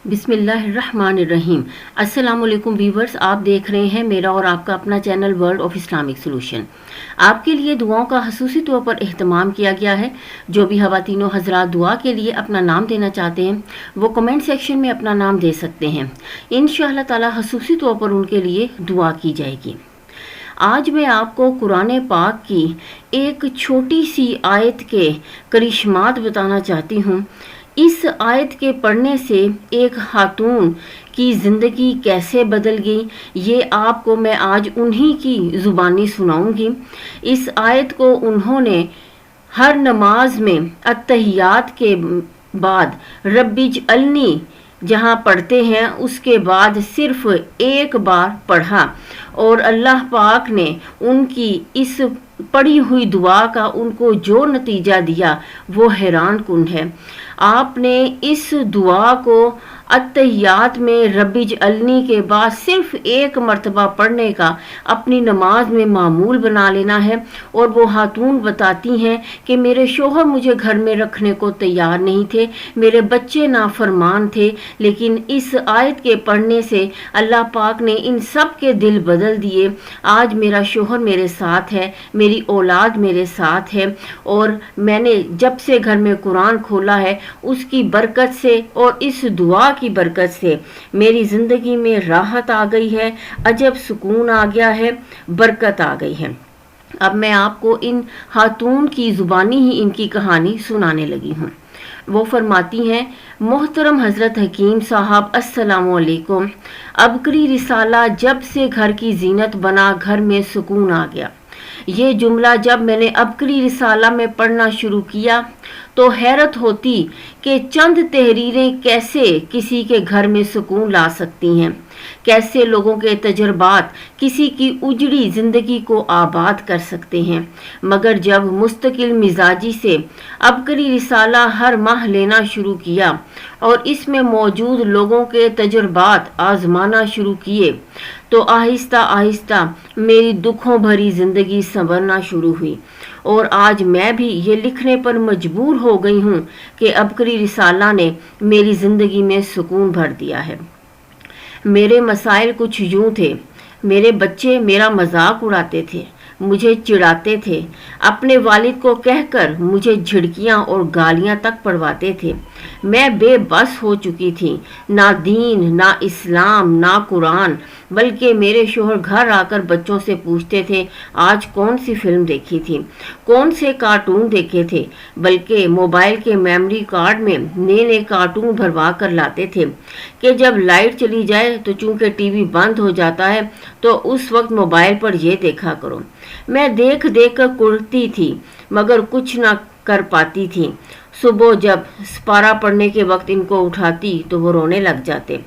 बिस्मिल्लाहिर्रहमानिर्रहीम। अस्सलाम वालेकुम व्यूवर्स, आप देख रहे हैं मेरा और आपका अपना channel world of Islamic solution. आपके लिए दुआओं का खसूसी तौर पर एहतमाम किया गया है। जो भी खवातीनो हजरात दुआ के लिए अपना नाम देना चाहते हैं वो कमेंट सेक्शन में अपना नाम दे सकते हैं। इंशाअल्लाह ताला खसूसी तौर पर उनके लिए दुआ की जाएगी। आज मैं आपको कुरान पाक की एक छोटी सी आयत के करिश्मात बताना चाहती हूँ। इस आयत के पढ़ने से एक खातून की ज़िंदगी कैसे बदल गई, ये आपको मैं आज उन्हीं की ज़ुबानी सुनाऊंगी। इस आयत को उन्होंने हर नमाज में अत्तहियात के बाद रब्बिज अलनी जहाँ पढ़ते हैं उसके बाद सिर्फ एक बार पढ़ा और अल्लाह पाक ने उनकी इस पढ़ी हुई दुआ का उनको जो नतीजा दिया वो हैरान कुन है। आपने इस दुआ को अत्तहियात में रब्बिज अलनी के बाद सिर्फ एक मर्तबा पढ़ने का अपनी नमाज में मामूल बना लेना है। और वो खातून बताती हैं कि मेरे शोहर मुझे घर में रखने को तैयार नहीं थे, मेरे बच्चे नाफरमान थे, लेकिन इस आयत के पढ़ने से अल्लाह पाक ने इन सब के दिल बदल दिए। आज मेरा शोहर मेरे साथ है, मेरी औलाद मेरे साथ है और मैंने जब से घर में कुरान खोला है उसकी बरकत से और इस दुआ की बरकत से मेरी ज़िंदगी में राहत आ गई है, अजब सुकून आ गया है, बरकत आ गई है। अब मैं आपको इन खातून की ज़ुबानी ही इनकी कहानी सुनाने लगी हूँ। वो फरमाती हैं, मोहतरम हज़रत हकीम साहब अस्सलामु अलैकुम। अबकरी रिसाला जब से घर की जीनत बना, घर में सुकून आ गया। ये जुमला जब मैंने अबकरी रिसाला में पढ़ना शुरू किया तो हैरत होती कि चंद तहरीरें कैसे किसी के घर में सुकून ला सकती हैं, कैसे लोगों के तजर्बात किसी की उजड़ी ज़िंदगी को आबाद कर सकते हैं। मगर जब मुस्तकिल मिजाजी से अबकरी रिसाला हर माह लेना शुरू किया और इसमें मौजूद लोगों के तजर्बात आजमाना शुरू किए तो आहिस्ता आहिस्ता मेरी दुखों भरी ज़िंदगी संवरना शुरू हुई। और आज मैं भी ये लिखने पर मजबूर हो गई हूँ कि अबकरी रिसाला ने मेरी ज़िंदगी में सुकून भर दिया है। मेरे मसाइल कुछ यूँ थे। मेरे बच्चे मेरा मजाक उड़ाते थे, मुझे चिढ़ाते थे, अपने वालिद को कहकर मुझे झिड़कियाँ और गालियाँ तक पड़वाते थे। मैं बेबस हो चुकी थी, ना दीन, ना इस्लाम, ना कुरान। बल्कि मेरे शोहर घर आकर बच्चों से पूछते थे आज कौन सी फिल्म देखी थी, कौन से कार्टून देखे थे। बल्कि मोबाइल के मेमोरी कार्ड में नए नए कार्टून भरवा कर लाते थे कि जब लाइट चली जाए तो चूंकि टीवी बंद हो जाता है तो उस वक्त मोबाइल पर ये देखा करो। मैं देख देख कर कुढ़ती थी मगर कुछ ना कर पाती थी। सुबह जब सपारा पढ़ने के वक्त इनको उठाती तो वो रोने लग जाते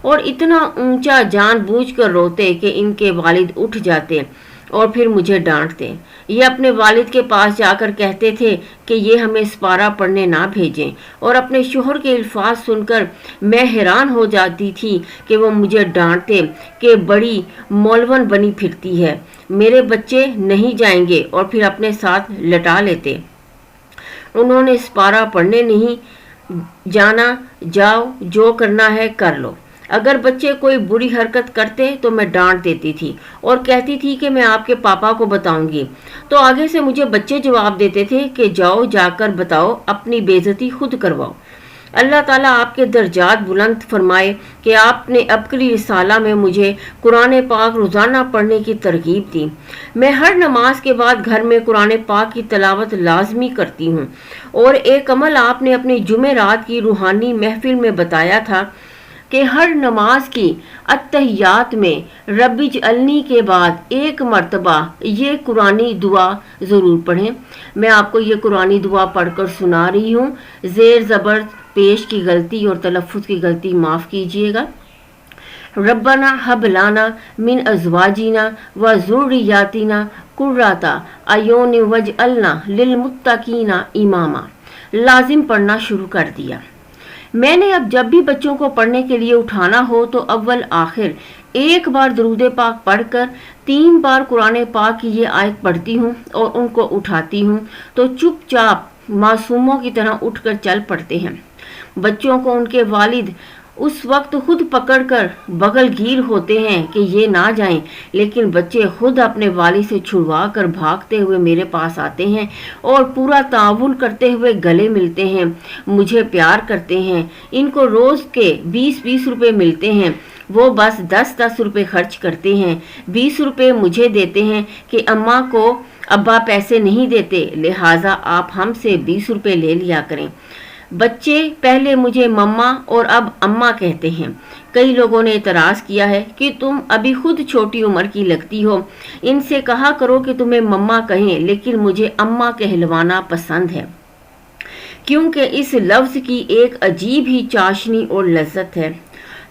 और इतना ऊंचा जानबूझकर रोते कि इनके वालिद उठ जाते और फिर मुझे डांटते। ये अपने वालिद के पास जाकर कहते थे कि ये हमें सपारा पढ़ने ना भेजें और अपने शोहर के अल्फाज सुनकर मैं हैरान हो जाती थी कि वो मुझे डांटते कि बड़ी मौलवन बनी फिरती है, मेरे बच्चे नहीं जाएंगे और फिर अपने साथ लटा लेते। उन्होंने सपारा पढ़ने नहीं जाना, जाओ जो करना है कर लो। अगर बच्चे कोई बुरी हरकत करते तो मैं डांट देती थी और कहती थी कि मैं आपके पापा को बताऊंगी। तो आगे से मुझे बच्चे जवाब देते थे कि जाओ जाकर बताओ, अपनी बेइज्जती खुद करवाओ। अल्लाह ताला आपके दर्जात बुलंद फरमाए कि आपने अबकरी रिसाला में मुझे कुरान पाक रोज़ाना पढ़ने की तरगीब दी। मैं हर नमाज के बाद घर में कुरान पाक की तलावत लाजमी करती हूँ। और एक अमल आपने अपनी जुमेरात की रूहानी महफिल में बताया था कि हर नमाज की अत्तहियात में रब्बिज अलनी के बाद एक मर्तबा ये कुरानी दुआ ज़रूर पढ़ें। मैं आपको ये कुरानी दुआ पढ़कर सुना रही हूँ। ज़ेर ज़बर पेश की गलती और तलफ़्फ़ुज़ की गलती माफ़ कीजिएगा। रब्बना हब लाना मिन अज़वाजिना व ज़ुर्रियातिना कुर्रता अयून वजअलना लिलमुत्तकीना इमामा। लाजिम पढ़ना शुरू कर दिया। मैंने अब जब भी बच्चों को पढ़ने के लिए उठाना हो तो अव्वल आखिर एक बार दरूद पाक पढ़कर 3 बार कुरान पाक की ये आयत पढ़ती हूँ और उनको उठाती हूँ तो चुपचाप मासूमों की तरह उठकर चल पड़ते हैं। बच्चों को उनके वालिद उस वक्त खुद पकड़कर बगलगीर होते हैं कि ये ना जाएं, लेकिन बच्चे खुद अपने वालिद से छुड़वा कर भागते हुए मेरे पास आते हैं और पूरा ताउन करते हुए गले मिलते हैं, मुझे प्यार करते हैं। इनको रोज़ के 20-20 रुपए मिलते हैं, वो बस 10-10 रुपए खर्च करते हैं। 20 रुपए मुझे देते हैं कि अम्मा को अब्बा पैसे नहीं देते, लिहाजा आप हमसे 20 रुपए ले लिया करें। बच्चे पहले मुझे मम्मा और अब अम्मा कहते हैं। कई लोगों ने इतराज़ किया है कि तुम अभी खुद छोटी उम्र की लगती हो, इनसे कहा करो कि तुम्हें मम्मा कहें, लेकिन मुझे अम्मा कहलवाना पसंद है, क्योंकि इस लफ्ज़ की एक अजीब ही चाशनी और लज्जत है।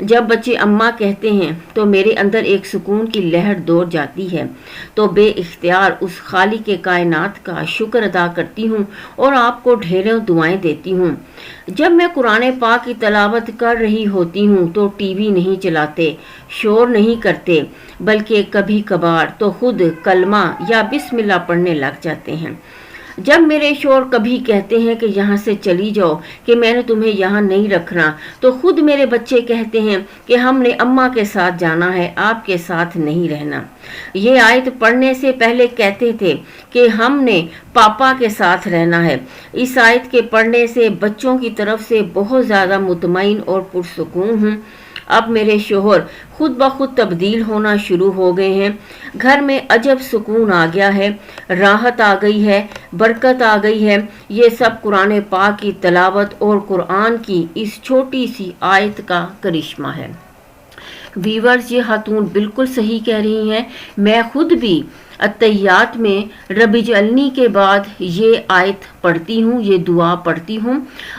जब बच्चे अम्मा कहते हैं तो मेरे अंदर एक सुकून की लहर दौड़ जाती है, तो बेइख्तियार उस खालिक के कायनात का शुक्र अदा करती हूँ और आपको ढेरों दुआएं देती हूँ। जब मैं कुरान पाक की तलावत कर रही होती हूँ तो टीवी नहीं चलाते, शोर नहीं करते, बल्कि कभी कभार तो खुद कलमा या बिस्मिल्लाह पढ़ने लग जाते हैं। जब मेरे शोर कभी कहते हैं कि यहाँ से चली जाओ, कि मैंने तुम्हें यहाँ नहीं रखना, तो खुद मेरे बच्चे कहते हैं कि हमने अम्मा के साथ जाना है, आपके साथ नहीं रहना। ये आयत पढ़ने से पहले कहते थे कि हमने पापा के साथ रहना है। इस आयत के पढ़ने से बच्चों की तरफ से बहुत ज़्यादा मुतमईन और पुरसुकून हूँ। अब मेरे शोहर खुद ब खुद तब्दील होना शुरू हो गए हैं। घर में अजब सुकून आ गया है, राहत आ गई है, बरकत आ गई है। ये सब कुरान पाक की तलावत और कुरान की इस छोटी सी आयत का करिश्मा है। वीवर्स, ये खातून बिल्कुल सही कह रही हैं। मैं खुद भी अत्तहियात में रब इजअलनी के बाद ये आयत पढ़ती हूँ, ये दुआ पढ़ती हूँ।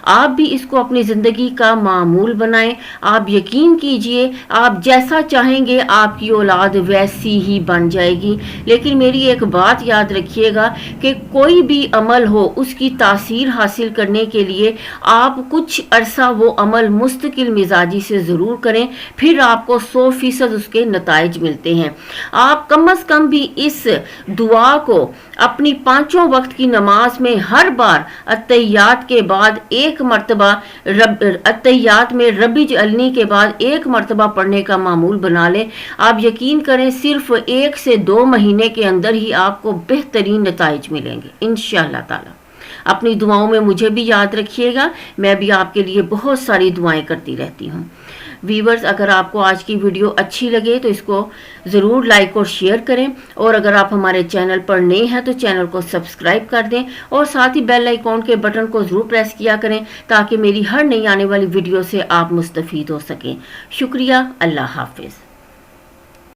आप भी इसको अपनी ज़िंदगी का मामूल बनाएं। आप यकीन कीजिए, आप जैसा चाहेंगे आपकी औलाद वैसी ही बन जाएगी। लेकिन मेरी एक बात याद रखिएगा कि कोई भी अमल हो, उसकी तासीर हासिल करने के लिए आप कुछ अरसा वो अमल मुस्तकिल मिजाजी से ज़रूर करें, फिर आपको 100% उसके नताइज मिलते हैं। आप कम अज़ कम भी इस दुआ को अपनी 5 वक्त की नमाज में हर बार अत्तहियात के बाद एक मर्तबा अत्तहियात में रब इजअलनी के बाद एक मर्तबा पढ़ने का मामूल बना लें। आप यकीन करें, सिर्फ 1 से 2 महीने के अंदर ही आपको बेहतरीन नताइज मिलेंगे इंशाअल्लाह ताला। अपनी दुआओं में मुझे भी याद रखिएगा, मैं भी आपके लिए बहुत सारी दुआएं करती रहती हूँ। वीवर्स, अगर आपको आज की वीडियो अच्छी लगे तो इसको ज़रूर लाइक और शेयर करें, और अगर आप हमारे चैनल पर नए हैं तो चैनल को सब्सक्राइब कर दें और साथ ही बेल आइकॉन के बटन को ज़रूर प्रेस किया करें, ताकि मेरी हर नई आने वाली वीडियो से आप मुस्तफ़ीद हो सकें। शुक्रिया। अल्लाह हाफिज़।